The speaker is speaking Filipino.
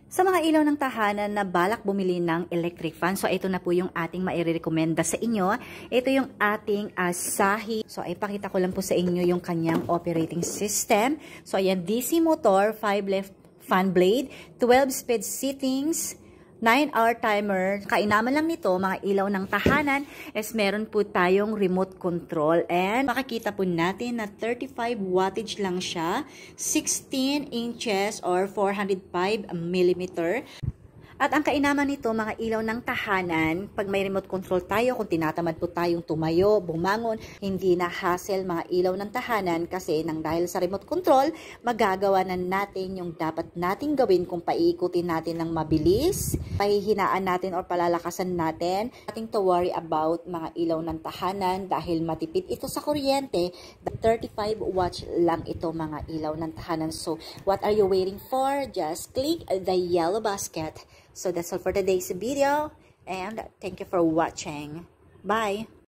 Sa mga ilaw ng tahanan na balak bumili ng electric fan, so ito na po yung ating mairekomenda sa inyo. Ito yung ating Asahi. So ay pakita ko lang po sa inyo yung kanyang operating system. So ayan, DC motor, 5 left fan blade, 12 speed settings, 9-hour timer. Kainaman lang nito, mga ilaw ng tahanan, is meron po tayong remote control. And makikita po natin na 35 wattage lang siya, 16 inches or 405 millimeter. At ang kainaman nito, mga ilaw ng tahanan, pag may remote control tayo, kung tinatamad po tayong tumayo, bumangon, hindi na hassle mga ilaw ng tahanan kasi nang dahil sa remote control, magagawa na natin yung dapat nating gawin kung paiikutin natin ng mabilis, pahihinaan natin or palalakasan natin. Ating to worry about mga ilaw ng tahanan dahil matipid ito sa kuryente. 35 watts lang ito mga ilaw ng tahanan. So, what are you waiting for? Just click the yellow basket. So that's all for today's video, and thank you for watching. Bye!